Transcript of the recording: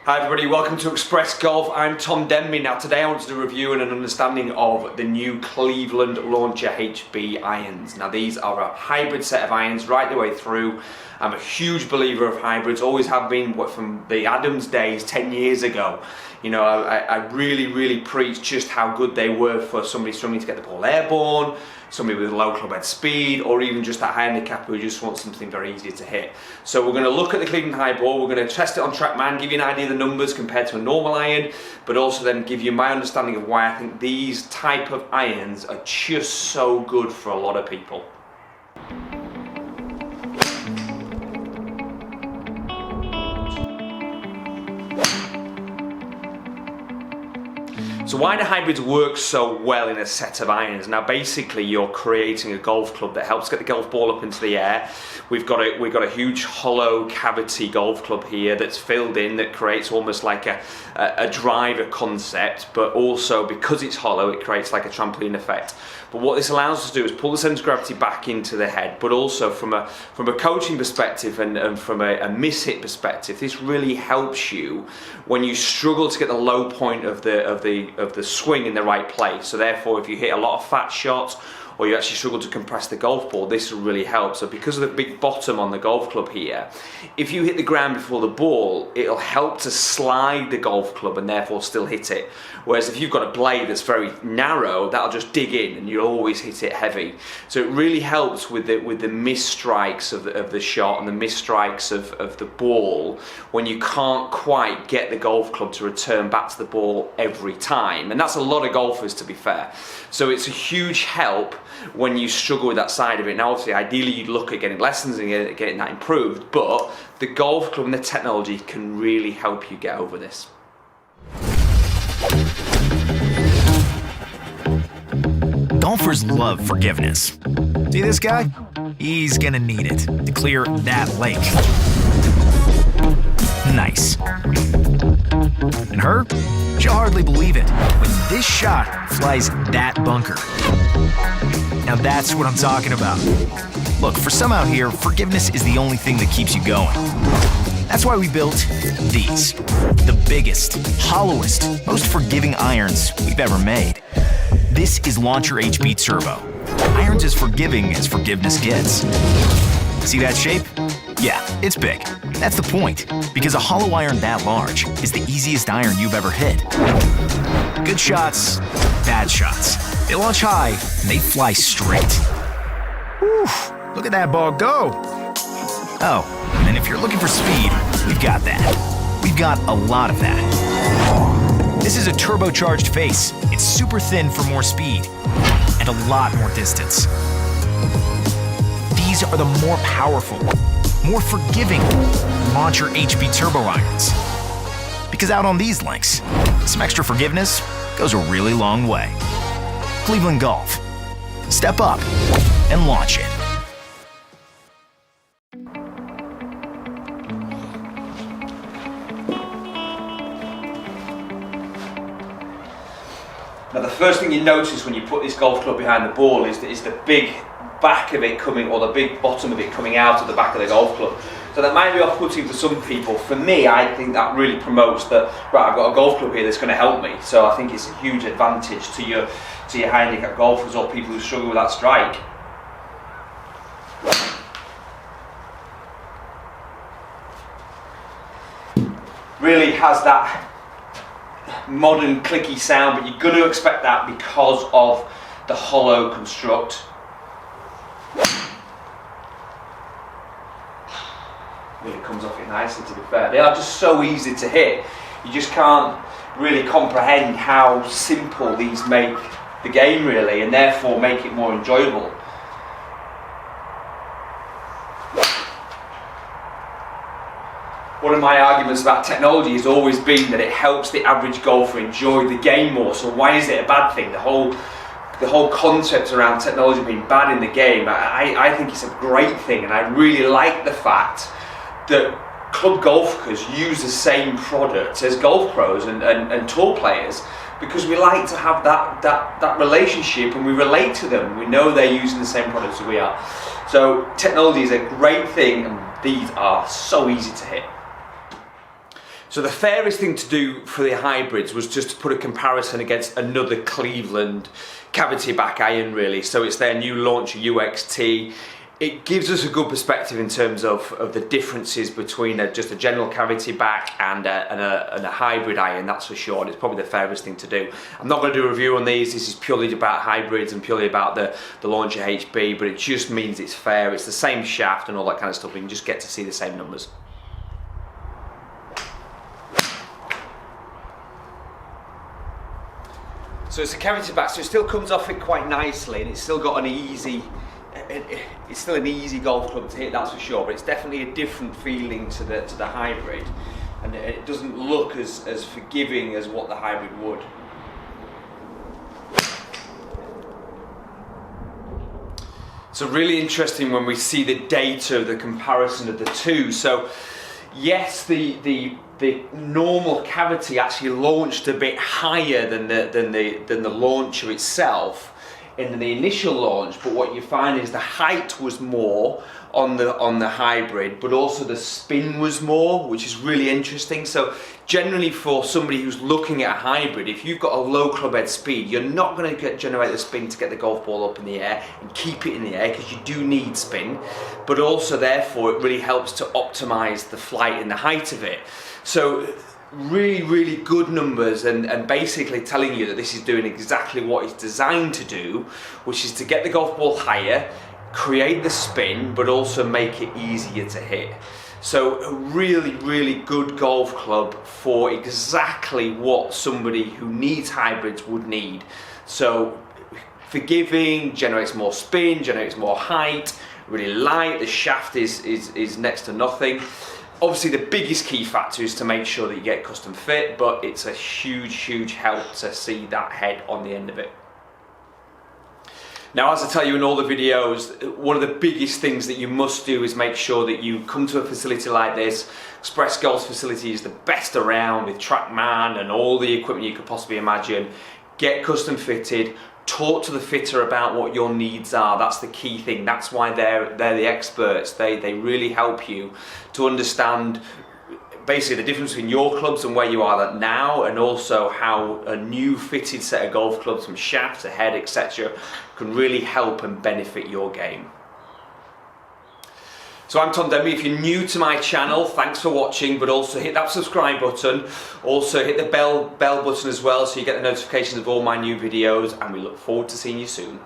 Hi everybody, welcome to Express Golf. I'm Tom Denby. Now today I want to do a review and an understanding of the new Cleveland Launcher HB irons. Now these are a hybrid set of irons right the way through. I'm a huge believer of hybrids, always have been from the Adams days 10 years ago. You know, I really preach just how good they were for somebody struggling to get the ball airborne, somebody with low club head speed, or even just that handicapper who just wants something very easy to hit. So we're going to look at the Cleveland high ball, we're going to test it on TrackMan, give you an idea of the numbers compared to a normal iron, but also then give you my understanding of why I think these type of irons are just so good for a lot of people. So why do hybrids work so well in a set of irons? Now basically you're creating a golf club that helps get the golf ball up into the air. We've got a huge hollow cavity golf club here that's filled in, that creates almost like a driver concept, but also because it's hollow it creates like a trampoline effect. But what this allows us to do is pull the centre of gravity back into the head, but also from a coaching perspective and from a miss-hit perspective, this really helps you when you struggle to get the low point of the swing in the right place. So therefore, if you hit a lot of fat shots or you actually struggle to compress the golf ball, this will really help. So because of the big bottom on the golf club here, if you hit the ground before the ball, it'll help to slide the golf club and therefore still hit it. Whereas if you've got a blade that's very narrow, that'll just dig in and you'll always hit it heavy. So it really helps with the miss strikes of the shot and the miss strikes of the ball when you can't quite get the golf club to return back to the ball every time. And that's a lot of golfers, to be fair. So it's a huge help when you struggle with that side of it. Now obviously ideally you'd look at getting lessons and getting that improved, but the golf club and the technology can really help you get over this. Golfers love forgiveness. See this guy? He's gonna need it to clear that lake. Nice. And her? She'll hardly believe it when this shot flies that bunker. Now that's what I'm talking about. Look, for some out here, forgiveness is the only thing that keeps you going. That's why we built these. The biggest, hollowest, most forgiving irons we've ever made. This is Launcher HB Turbo. Irons as forgiving as forgiveness gets. See that shape? Yeah, it's big. That's the point, because a hollow iron that large is the easiest iron you've ever hit. Good shots, bad shots. They launch high and they fly straight. Whew, look at that ball go. Oh, and if you're looking for speed, we've got that. We've got a lot of that. This is a turbocharged face. It's super thin for more speed and a lot more distance. These are the more powerful, more forgiving Launcher HB Turbo irons. Because out on these links, some extra forgiveness goes a really long way. Cleveland Golf. Step up and launch it. Now the first thing you notice when you put this golf club behind the ball is the big back of it coming, or the big bottom of it coming out of the back of the golf club. So that might be off-putting for some people. For me, I think that really promotes that, right, I've got a golf club here that's going to help me. So I think it's a huge advantage to your handicap golfers or people who struggle with that strike. Really has that modern clicky sound, but you're going to expect that because of the hollow construct. Really comes off it nicely, to be fair. They are just so easy to hit. You just can't really comprehend how simple these make the game, really, and therefore make it more enjoyable. One of my arguments about technology has always been that it helps the average golfer enjoy the game more. So why is it a bad thing? The whole concept around technology being bad in the game, I think it's a great thing, and I really like the fact that club golfers use the same product as golf pros and tour players, because we like to have that relationship and we relate to them. We know they're using the same products as we are. So technology is a great thing, and these are so easy to hit. So the fairest thing to do for the hybrids was just to put a comparison against another Cleveland cavity back iron really. So it's their new launcher UXT. It gives us a good perspective in terms of the differences between just a general cavity back and a hybrid iron, that's for sure, and it's probably the fairest thing to do. I'm not going to do a review on these, this is purely about hybrids and purely about the launcher HB, but it just means it's fair, it's the same shaft and all that kind of stuff, you can just get to see the same numbers. So it's a cavity back, so it still comes off it quite nicely, and it's still got an easy, it's still an easy golf club to hit, that's for sure. But it's definitely a different feeling to the hybrid, and it doesn't look as forgiving as what the hybrid would. So really interesting when we see the data, the comparison of the two. So yes, the normal cavity actually launched a bit higher than the launcher itself in the initial launch, but what you find is the height was more on the hybrid, but also the spin was more, which is really interesting. So generally for somebody who's looking at a hybrid, if you've got a low club head speed, you're not going to generate the spin to get the golf ball up in the air and keep it in the air, because you do need spin, but also therefore it really helps to optimize the flight and the height of it. So really good numbers, and basically telling you that this is doing exactly what it's designed to do, which is to get the golf ball higher, create the spin, but also make it easier to hit. So a really good golf club for exactly what somebody who needs hybrids would need. So forgiving, generates more spin, generates more height, really light, the shaft is next to nothing. Obviously the biggest key factor is to make sure that you get custom fit, but it's a huge help to see that head on the end of it. Now, as I tell you in all the videos, one of the biggest things that you must do is make sure that you come to a facility like this. Express Golf's facility is the best around, with TrackMan and all the equipment you could possibly imagine. Get custom fitted. Talk to the fitter about what your needs are. That's the key thing. That's why they're the experts. They really help you to understand basically the difference between your clubs and where you are now, and also how a new fitted set of golf clubs from shaft to head, etc., can really help and benefit your game. So I'm Tom Denby. If you're new to my channel, thanks for watching, but also hit that subscribe button. Also hit the bell button as well, so you get the notifications of all my new videos, and we look forward to seeing you soon.